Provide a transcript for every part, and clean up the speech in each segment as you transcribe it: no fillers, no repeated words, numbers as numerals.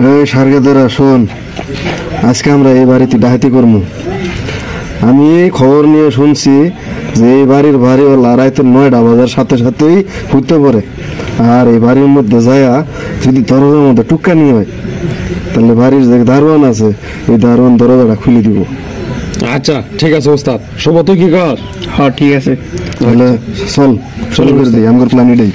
এই সারগাদারা শোন, আজকে আমরা এই বাড়িতে ডাকাতি করবো। আমি খবর নিয়ে শুনছি যে এই বাড়ির বাড়িওয়ালা রাইতে 9টা বাজার সাথে সাথেই ঘুরতে পারে, আর এই বাড়ির মধ্যে যায়া যদি দরজার মধ্যে টুক্কানি হয় তাহলে বাড়ির যে দারোয়ান আছে ওই দারোয়ান দরজাটা খুলে দিব। আচ্ছা ঠিক আছে ওস্তাদ, শুভ তুই কি কর? হ্যাঁ ঠিক আছে, তাহলে চল চল করে দিই, আমার প্ল্যান এটাই।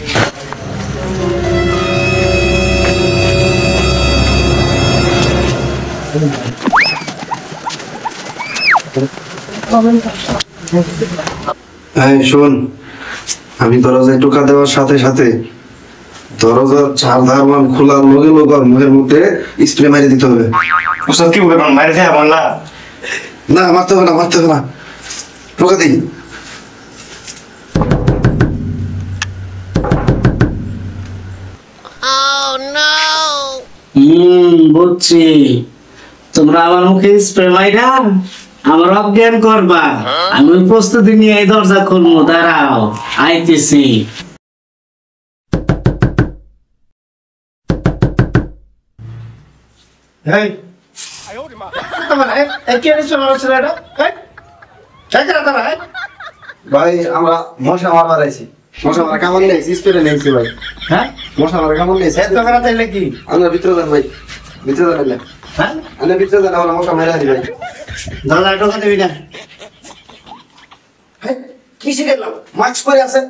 শোন, আমি দরজায় টোকা দেওয়ার সাথে সাথে দরজার ঝাড় খোলার লগে লগে মুখের মধ্যে স্প্রে মারি দিতে হবে। কি বলবেন? মারি দেয় আমার না, না মারতে হবে না, মারতে হবে না, টোকা দিই। বুঝছি, তোমরা আমার মুখে স্প্রে মাইরা আমার অজ্ঞান করবা। আমি প্রস্তুতি নিয়ে এই দরজা খুলবো, দাঁড়াও আইতেছি। ভাই আমরা মশা মারবার আইছি, মশা মারা কামড় নেই, স্প্রে নেইছি ভাই। হ্যাঁ মশা মারা কামড় নেই, চাইলে কি আমরা ভিতরে যান ভাই, ভিতরে যান। হ্যাঁ আমরা ভিতরে যান, আমরা মশা মারা আনি ভাই। দরজা টোকা দিবি না? কি শিখেলাম? মাস্ক পরে আছে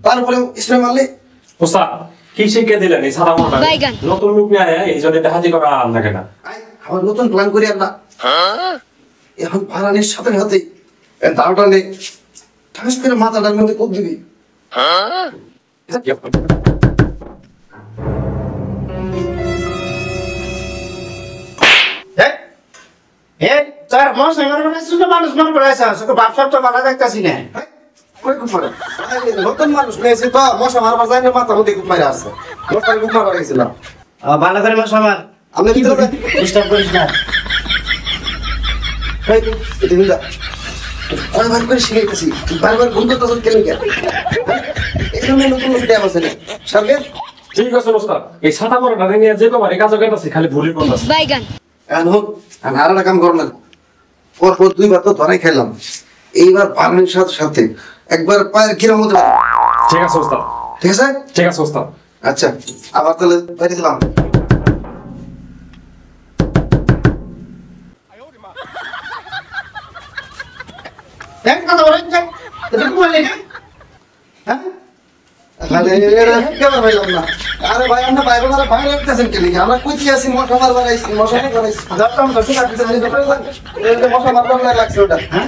তারপরে স্প্রে মারলে। ওস্তাদ কি শিখে দিলেন এই সাদা মোটা নতুন লোক নিয়ে আয়, এই জন্য ডাকাতি করা আপনাকে না। আবার নতুন প্ল্যান করি আমরা। এখন ফারানের সাথে সাথে দাওটা নেই, ঠাস করে মাথাটার মধ্যে কোপ দিবি। মানুষ মনে করে বাপসাপ তো ভালো দেখতেছি না। নতুন মানুষ নিয়েছি তো, মশা মারবার যাই না, মাথা মধ্যে খুব মারা আছে, মশার খুব মারা গেছিলাম। ভালো করে মশা মার, আপনি ভিতরে যান, ডিস্টার্ব করিস না। বারবার করে শিখাইতেছি, বারবার ভুল করতেছ কেন? এখানে নতুন নতুন ট্যাব আছে না সার্গেট। ঠিক আছে ওস্তাদ, এই সাদা মোটা নিয়ে যে তোমার এই কাজও করতেছি, খালি ভুলই করতেছি। এখন হোক, আমি আর একটা কাম করো না, পরপর 2বার তো ধরাই খাইলাম, এইবার পানির সাথে সাথে একবার পায়ের কিরম মতো। ঠিক আছে ওস্তাদ, ঠিক আছে, ঠিক আছে ওস্তাদ। আচ্ছা আবার তাহলে বাইরে দিলাম। আরে ভাই আমরা বাইরে বাইরে রাখতেছেন কেন? আমরা কইতে আছি মশা মারবার আইছি, মশা মারবার আইছি। মশা মারবার লাগছে ওটা। হ্যাঁ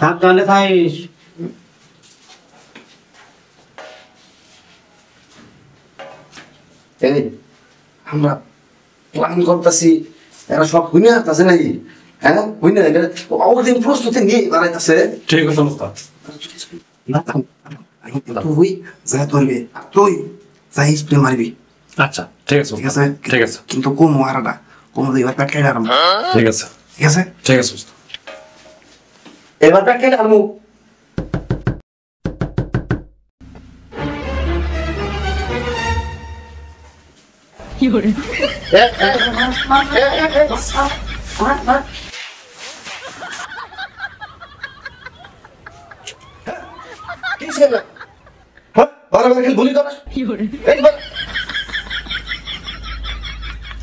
সাবধানে থাকিস। এই আমরা প্ল্যান করতেছি, এরা সব হুইনা আসতেছে নাকি? হ্যাঁ হুইনা অবদিন প্রস্তুতি নিয়ে বানাইতেছে। ঠিক আছে ওস্তাদ। তুই যা ধরবি, তুই যা স্প্রে মারবি। আচ্ছা ঠিক আছে, ঠিক আছে, ঠিক আছে, কিন্তু কম মারাটা কম এবার পেট কেটে আরম্ভ। ঠিক আছে, ঠিক আছে, ঠিক আছে ওস্তাদ। এবার পেট কেটে আরম্ভ।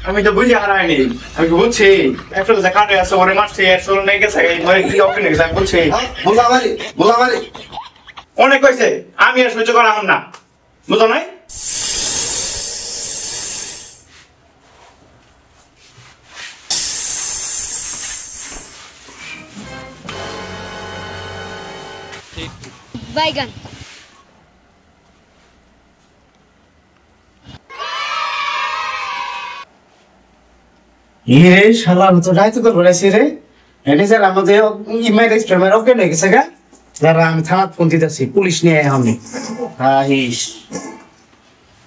আমি তো বুঝি হারাইনি, আমি বলছি একশো কাটে আছে ওরে মারছে, 100 নেই গেছে কি অপশন গেছে আমি বলছি গোলামারি অনেক কইছে, আমি আর সহ্য করা না, বুঝো নাই? বাইগান রে শালা তো রাইতে তো বলেছি রে, এটি স্যার আমাদের ইমেল এক্সপ্রেমার ওকে নেই গেছে গা, যারা আমি থানা ফোন দিতেছি, পুলিশ নিয়ে আমি আহিস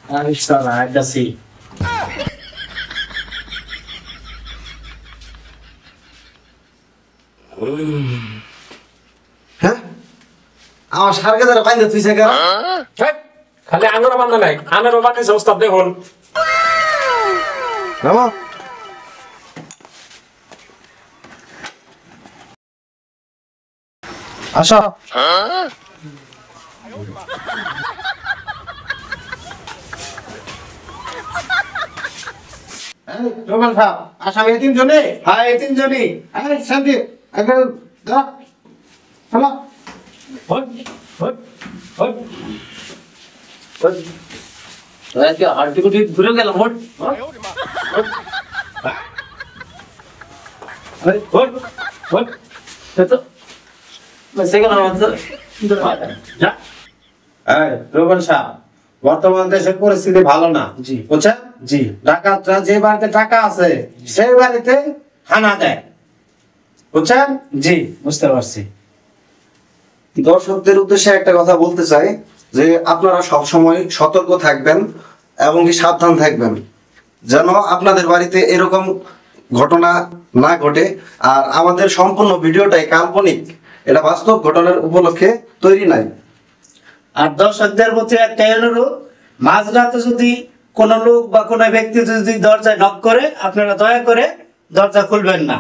আহিস শালা আইতাছি। হ্যাঁ আমার সারকে যারা বাইন্দা তুইছে কেন? খালি আনারও বান্ধা নাই, আনারও বান্ধিছে ওস্তাদ দেখুন। নামো। আসো। রোমান সাহেব, আসামি এই তিনজনই? হ্যাঁ, এই তিনজনই। শান্তি, একটা যা। হ্যালো। ঘুরে গেলাম মোট রোমান সাহেব, বর্তমান দেশের পরিস্থিতি ভালো না, জি বুঝছেন? জি, ডাকাতরা যে বাড়িতে টাকা আছে সেই বাড়িতে হানা দেয়, বুঝছেন? জি, বুঝতে পারছি। দর্শকদের উদ্দেশ্যে একটা কথা বলতে চাই যে আপনারা সবসময় সতর্ক থাকবেন এবং কি সাবধান থাকবেন, যেন আপনাদের বাড়িতে এরকম ঘটনা না ঘটে। আর আমাদের সম্পূর্ণ ভিডিওটাই কাল্পনিক, এটা বাস্তব ঘটনার উপলক্ষে তৈরি নাই। আর দর্শকদের প্রতি একটাই অনুরোধ, মাঝরাতে যদি কোনো লোক বা কোনো ব্যক্তি যদি দরজায় নক করে, আপনারা দয়া করে দরজা খুলবেন না।